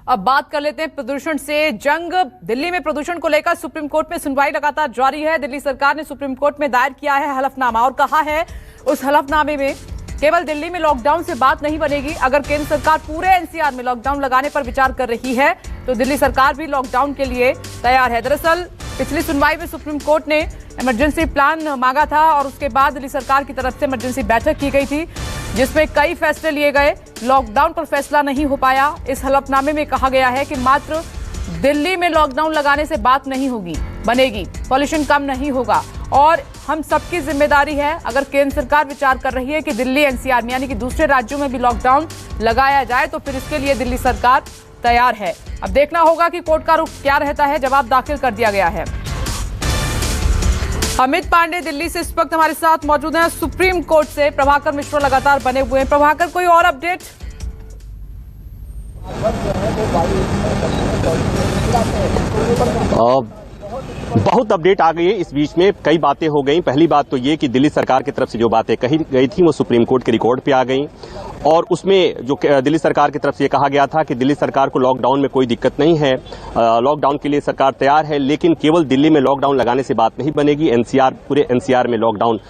अब बात कर लेते हैं प्रदूषण से। जंग दिल्ली में प्रदूषण को लेकर सुप्रीम कोर्ट में सुनवाई लगातार जारी है। दिल्ली सरकार ने सुप्रीम कोर्ट में दायर किया है हलफनामा और कहा है उस हलफनामे में केवल दिल्ली में लॉकडाउन से बात नहीं बनेगी। अगर केंद्र सरकार पूरे एनसीआर में लॉकडाउन लगाने पर विचार कर रही है तो दिल्ली सरकार भी लॉकडाउन के लिए तैयार है। दरअसल पिछली सुनवाई में सुप्रीम कोर्ट ने इमरजेंसी प्लान मांगा था और उसके बाद दिल्ली सरकार की तरफ से इमरजेंसी बैठक की गई थी जिसमें कई फैसले लिए गए। लॉकडाउन पर फैसला नहीं हो पाया। इस हलफनामे में कहा गया है कि मात्र दिल्ली में लॉकडाउन लगाने से बात नहीं बनेगी, पॉल्यूशन कम नहीं होगा और हम सबकी जिम्मेदारी है। अगर केंद्र सरकार विचार कर रही है कि दिल्ली एनसीआर में यानी कि दूसरे राज्यों में भी लॉकडाउन लगाया जाए तो फिर इसके लिए दिल्ली सरकार तैयार है। अब देखना होगा कि कोर्ट का रुख क्या रहता है। जवाब दाखिल कर दिया गया है। अमित पांडे दिल्ली से इस वक्त हमारे साथ मौजूद हैं। सुप्रीम कोर्ट से प्रभाकर मिश्रा लगातार बने हुए हैं। प्रभाकर, कोई और अपडेट? बहुत अपडेट आ गई है। इस बीच में कई बातें हो गई। पहली बात तो ये कि दिल्ली सरकार की तरफ से जो बातें कही गई थी वो सुप्रीम कोर्ट के रिकॉर्ड पे आ गई और उसमें जो दिल्ली सरकार की तरफ से ये कहा गया था कि दिल्ली सरकार को लॉकडाउन में कोई दिक्कत नहीं है, लॉकडाउन के लिए सरकार तैयार है, लेकिन केवल दिल्ली में लॉकडाउन लगाने से बात नहीं बनेगी। पूरे एनसीआर में लॉकडाउन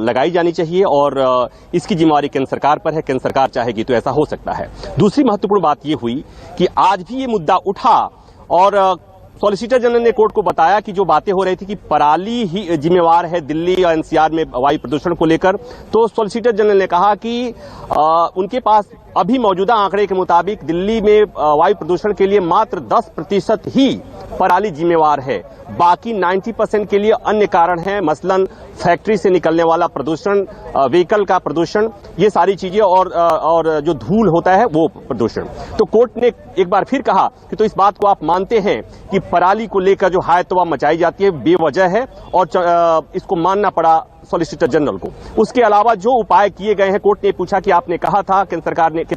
लगाई जानी चाहिए और इसकी जिम्मेवारी केंद्र सरकार पर है। केंद्र सरकार चाहेगी तो ऐसा हो सकता है। दूसरी महत्वपूर्ण बात ये हुई कि आज भी ये मुद्दा उठा और सॉलिसिटर जनरल ने कोर्ट को बताया कि जो बातें हो रही थी कि पराली ही जिम्मेवार है दिल्ली और एनसीआर में वायु प्रदूषण को लेकर, तो सॉलिसिटर जनरल ने कहा कि उनके पास अभी मौजूदा आंकड़े के मुताबिक दिल्ली में वायु प्रदूषण के लिए मात्र 10% ही पराली जिम्मेवार है। बाकी 90% के लिए अन्य कारण हैं, मसलन फैक्ट्री से निकलने वाला प्रदूषण, व्हीकल का प्रदूषण, ये सारी चीजें और जो धूल होता है वो प्रदूषण। तो कोर्ट ने एक बार फिर कहा कि तो इस बात को आप मानते हैं कि पराली को लेकर जो हाय तौबा मचाई जाती है बेवजह है और इसको मानना पड़ा सॉलिसिटर जनरल को। उसके अलावा जो उपाय किए गए हैं, कोर्ट ने पूछा कि आपने कहा था केंद्र सरकार ने की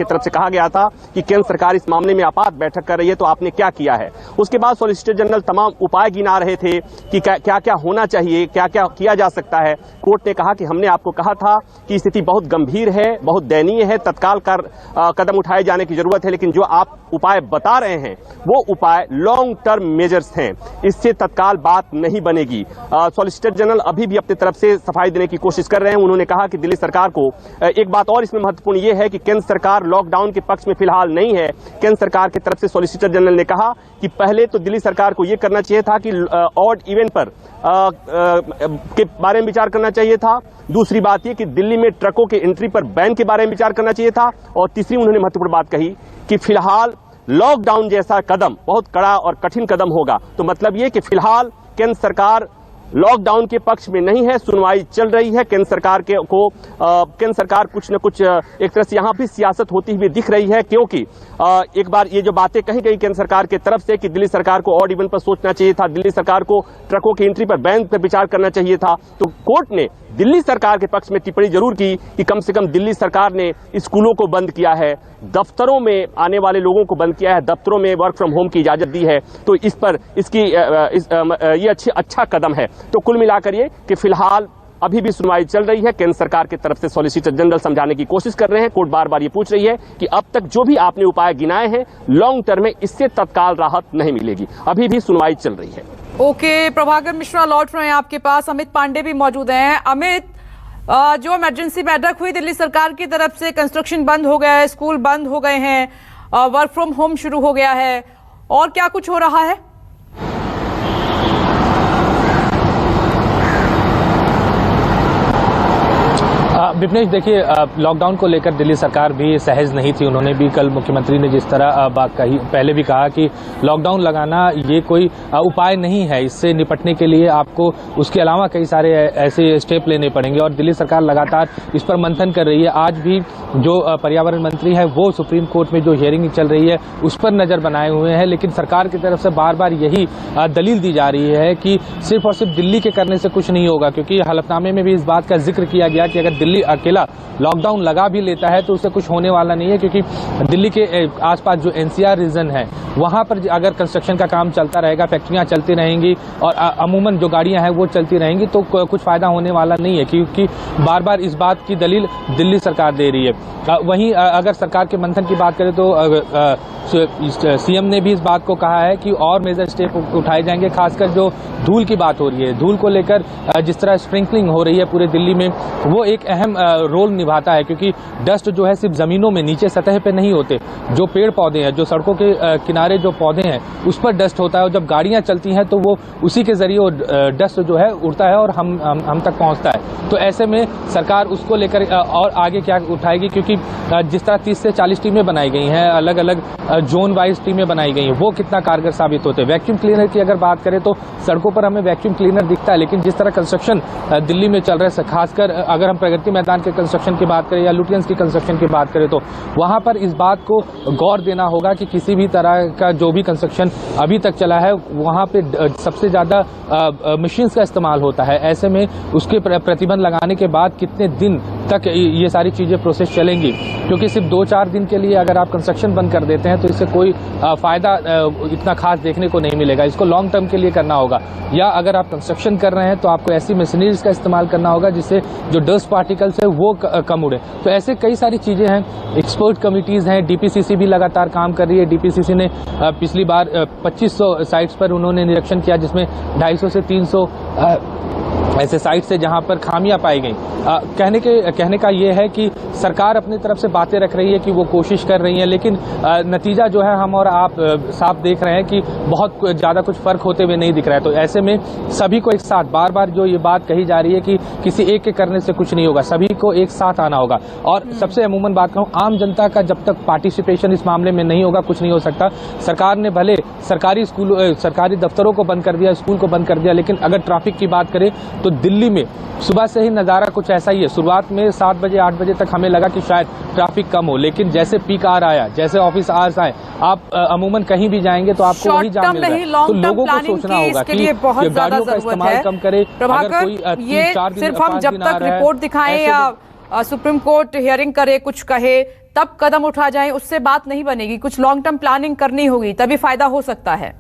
तरफ से कहा गया था कि केंद्र सरकार इस मामले में आपात बैठक कर रही है, तो आपने क्या किया है। उसके बाद सॉलिसिटर जनरल तमाम उपाय गिना रहे थे कि क्या क्या होना चाहिए, क्या क्या किया जा सकता है। कोर्ट ने कहा कि हमने आपको कहा था कि स्थिति बहुत गंभीर है, बहुत दयनीय है, तत्काल कदम उठाए जाने की जरूरत है, लेकिन जो आप उपाय बता रहे हैं वो उपाय लॉन्ग टर्म मेजर्स हैं, इससे तत्काल बात नहीं बनेगी। सॉलिसिटर जनरल अभी भी अपनी तरफ से सफाई देने की कोशिश कर रहे हैं। उन्होंने कहा कि दिल्ली सरकार को एक बात और इसमें महत्वपूर्ण यह है कि केंद्र सरकार लॉकडाउन के पक्ष में फिलहाल नहीं है। केंद्र सरकार की तरफ से सॉलिसिटर जनरल ने कहा कि पहले तो दिल्ली सरकार को यह करना चाहिए था कि ऑड इवेंट पर के बारे में विचार करना चाहिए था। दूसरी बात यह कि दिल्ली में ट्रकों के एंट्री पर बैन के बारे में विचार करना चाहिए था और तीसरी उन्होंने महत्वपूर्ण बात कही कि फिलहाल लॉकडाउन जैसा कदम बहुत कड़ा और कठिन कदम होगा। तो मतलब यह कि फिलहाल केंद्र सरकार लॉकडाउन के पक्ष में नहीं है, सुनवाई चल रही है। केंद्र सरकार कुछ न कुछ एक तरह से यहां भी सियासत होती हुई दिख रही है, क्योंकि एक बार ये जो बातें कही गई केंद्र सरकार की तरफ से कि दिल्ली सरकार को ऑड इवेंट पर सोचना चाहिए था, दिल्ली सरकार को ट्रकों की एंट्री पर बैन पर विचार करना चाहिए था, तो कोर्ट ने दिल्ली सरकार के पक्ष में टिप्पणी जरूर की कि कम से कम दिल्ली सरकार ने स्कूलों को बंद किया है, दफ्तरों में आने वाले लोगों को बंद किया है, दफ्तरों में वर्क फ्रॉम होम की इजाजत दी है, तो इस पर ये अच्छा कदम है। तो कुल मिलाकर ये कि फिलहाल अभी भी सुनवाई चल रही है। केंद्र सरकार की तरफ से सॉलिसिटर जनरल समझाने की कोशिश कर रहे हैं। कोर्ट बार बार ये पूछ रही है कि अब तक जो भी आपने उपाय गिनाए हैं लॉन्ग टर्म में इससे तत्काल राहत नहीं मिलेगी। अभी भी सुनवाई चल रही है। ओके, प्रभाकर मिश्रा लौट रहे हैं आपके पास। अमित पांडे भी मौजूद हैं। अमित, जो इमरजेंसी बैठक हुई दिल्ली सरकार की तरफ से, कंस्ट्रक्शन बंद हो गया है, स्कूल बंद हो गए हैं, वर्क फ्रॉम होम शुरू हो गया है, और क्या कुछ हो रहा है? विपनेश, देखिए, लॉकडाउन को लेकर दिल्ली सरकार भी सहज नहीं थी। उन्होंने भी कल मुख्यमंत्री ने जिस तरह बात कही, पहले भी कहा कि लॉकडाउन लगाना ये कोई उपाय नहीं है, इससे निपटने के लिए आपको उसके अलावा कई सारे ऐसे स्टेप लेने पड़ेंगे और दिल्ली सरकार लगातार इस पर मंथन कर रही है। आज भी जो पर्यावरण मंत्री है वो सुप्रीम कोर्ट में जो हियरिंग चल रही है उस पर नजर बनाए हुए हैं, लेकिन सरकार की तरफ से बार बार यही दलील दी जा रही है कि सिर्फ और सिर्फ दिल्ली के करने से कुछ नहीं होगा, क्योंकि हलफनामे में भी इस बात का जिक्र किया गया कि अगर दिल्ली दिल्ली अकेला लॉकडाउन लगा भी लेता है तो उससे कुछ होने वाला नहीं है, क्योंकि दिल्ली के आसपास जो एनसीआर रीजन है वहां पर अगर कंस्ट्रक्शन का काम चलता रहेगा, फैक्ट्रियां चलती रहेंगी और अमूमन जो गाड़ियां हैं वो चलती रहेंगी तो कुछ फायदा होने वाला नहीं है, क्योंकि बार बार इस बात की दलील दिल्ली सरकार दे रही है। वहीं अगर सरकार के मंथन की बात करें तो सीएम ने भी इस बात को कहा है कि और मेजर स्टेप उठाए जाएंगे, खासकर जो धूल की बात हो रही है, धूल को लेकर जिस तरह स्प्रिंकलिंग हो रही है पूरे दिल्ली में, वो एक अहम रोल निभाता है, क्योंकि डस्ट जो है सिर्फ जमीनों में नीचे सतह पे नहीं होते, जो पेड़ पौधे हैं, जो सड़कों के किनारे जो पौधे हैं उस पर डस्ट होता है और जब गाड़ियां चलती हैं तो वो उसी के जरिए डस्ट जो है उड़ता है और हम तक पहुंचता है। तो ऐसे में सरकार उसको लेकर और आगे क्या उठाएगी, क्योंकि जिस तरह 30 से 40 टीमें बनाई गई हैं, अलग अलग जोन वाइज टीमें बनाई गई हैं, वो कितना कारगर साबित होते हैं। वैक्यूम क्लीनर की अगर बात करें तो सड़कों पर हमें वैक्यूम क्लीनर दिखता है, लेकिन जिस तरह कंस्ट्रक्शन दिल्ली में चल रहा है, खासकर अगर हम प्रगति मैदान के कंस्ट्रक्शन की बात करें या लुटियंस की कंस्ट्रक्शन की बात करें, तो वहां पर इस बात को गौर देना होगा कि किसी भी तरह का जो भी कंस्ट्रक्शन अभी तक चला है वहां पे सबसे ज्यादा मशीन्स का इस्तेमाल होता है। ऐसे में उसके प्रतिबंध लगाने के बाद कितने दिन तक ये सारी चीजें प्रोसेस चलेंगी, क्योंकि सिर्फ 2-4 दिन के लिए अगर आप कंस्ट्रक्शन बंद कर देते हैं तो इससे कोई फायदा इतना खास देखने को नहीं मिलेगा। इसको लॉन्ग टर्म के लिए करना होगा, या अगर आप कंस्ट्रक्शन कर रहे हैं तो आपको ऐसी मशीनरीज का इस्तेमाल करना होगा जिससे जो डस्ट पार्टिकल्स है वो कम उड़े। तो ऐसे कई सारी चीजें हैं, एक्सपर्ट कमिटीज हैं, डीपीसीसी भी लगातार काम कर रही है। डीपीसीसी ने पिछली बार 2500 साइट्स पर उन्होंने निरीक्षण किया, जिसमें 250 से 300 ऐसे साइट से जहां पर खामियां पाई गई। कहने का ये है कि सरकार अपनी तरफ से बातें रख रही है कि वो कोशिश कर रही है, लेकिन नतीजा जो है हम और आप साफ देख रहे हैं कि बहुत ज्यादा कुछ फर्क होते हुए नहीं दिख रहा है। तो ऐसे में सभी को एक साथ बार बार जो ये बात कही जा रही है कि किसी एक के करने से कुछ नहीं होगा, सभी को एक साथ आना होगा। और सबसे अमूमन बात कहूं, आम जनता का जब तक पार्टिसिपेशन इस मामले में नहीं होगा कुछ नहीं हो सकता। सरकार ने भले सरकारी स्कूल सरकारी दफ्तरों को बंद कर दिया, स्कूल को बंद कर दिया, लेकिन अगर ट्रैफिक की बात करें तो दिल्ली में सुबह से ही नज़ारा कुछ ऐसा ही है। शुरुआत में 7 बजे 8 बजे तक हमें लगा कि शायद ट्रैफिक कम हो, लेकिन जैसे पीक आवर आया, जैसे ऑफिस आवर्स आए, आप अमूमन कहीं भी जाएंगे तो आपको वही जाम मिल रहा है। तो लोगों को सोचना होगा कि गाड़ियों का इस्तेमाल कम करे। प्रभाकर, ये सिर्फ हम जब तक रिपोर्ट दिखाएं या सुप्रीम कोर्ट हियरिंग करे, कुछ कहे, तब कदम उठा जाए, उससे बात नहीं बनेगी। कुछ लॉन्ग टर्म प्लानिंग करनी होगी, तभी फायदा हो सकता है।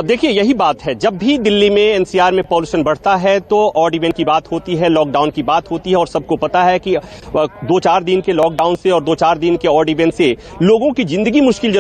देखिए, यही बात है, जब भी दिल्ली में एनसीआर में पॉल्यूशन बढ़ता है तो ऑड इवन की बात होती है, लॉकडाउन की बात होती है, और सबको पता है कि 2-4 दिन के लॉकडाउन से और 2-4 दिन के ऑड इवन से लोगों की जिंदगी मुश्किल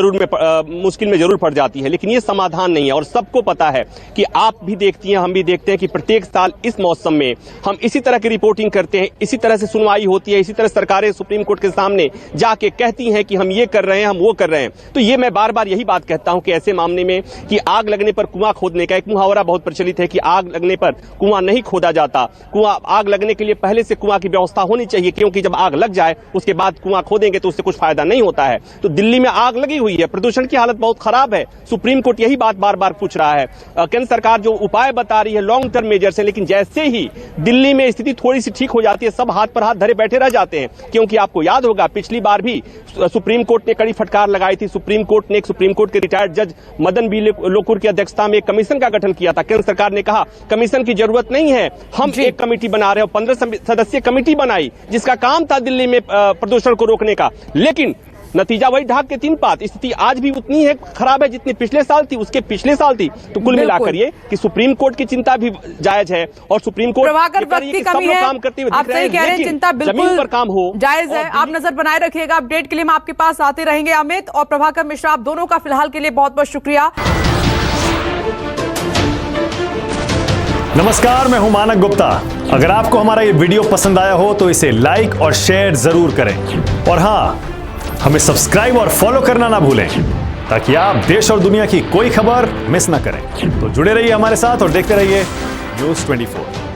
में जरूर पड़ जाती है, लेकिन ये समाधान नहीं है। और सबको पता है कि आप भी देखती हैं, हम भी देखते हैं कि प्रत्येक साल इस मौसम में हम इसी तरह की रिपोर्टिंग करते हैं, इसी तरह से सुनवाई होती है, इसी तरह सरकारें सुप्रीम कोर्ट के सामने जाके कहती हैं कि हम ये कर रहे हैं, वो कर रहे हैं। तो ये मैं बार बार यही बात कहता हूं कि ऐसे मामले में कि आग लगने पर कुआं खोदने का एक मुहावरा बहुत प्रचलित है कि आग लगने पर कुआं नहीं खोदा जाता। कुआं आग लगने के लिए पहले से कुआं की व्यवस्था होनी चाहिए, क्योंकि जब आग लग जाए उसके बाद कुआं खोदेंगे तो उससे कुछ फायदा नहीं होता है। तो दिल्ली में आग लगी हुई है, प्रदूषण की हालत बहुत खराब है। सुप्रीम कोर्ट यही बात बार बार पूछ रहा है। केंद्र सरकार जो उपाय बता रही है लॉन्ग टर्म मेजर्स है, लेकिन जैसे ही दिल्ली में स्थिति थोड़ी सी ठीक हो जाती है, सब हाथ पर हाथ धरे बैठे रह जाते हैं। क्योंकि आपको याद होगा पिछली बार भी सुप्रीम कोर्ट ने कड़ी फटकार लगाई थी। सुप्रीम कोर्ट ने सुप्रीम कोर्ट के रिटायर्ड जज मदन बी लोकुर की अध्यक्षता में एक कमीशन का गठन किया था। केंद्र सरकार ने कहा कमीशन की जरूरत नहीं है, हम एक कमेटी बना रहे हैं। 15 सदस्यीय कमेटी बनाई जिसका काम था दिल्ली में प्रदूषण को रोकने का, लेकिन नतीजा वही ढाक के 3 पात। स्थिति आज भी उतनी है खराब है जितनी पिछले साल थी, उसके पिछले साल थी। तो कुल मिलाकर ये कि सुप्रीम कोर्ट की चिंता भी जायज है और सुप्रीम कोर्ट काम करते हुए आप सही कह रहे हैं, चिंता बिल्कुल पर काम हो जायज है। आप नजर बनाए रखिएगा, अपडेट के लिए हम आपके पास आते रहेंगे। अमित और प्रभाकर मिश्रा, आप दोनों का फिलहाल के लिए बहुत बहुत शुक्रिया। नमस्कार, मैं हूं मानक गुप्ता। अगर आपको हमारा ये वीडियो पसंद आया हो तो इसे लाइक और शेयर जरूर करें, और हाँ, हमें सब्सक्राइब और फॉलो करना ना भूलें ताकि आप देश और दुनिया की कोई खबर मिस ना करें। तो जुड़े रहिए हमारे साथ और देखते रहिए न्यूज़ 24।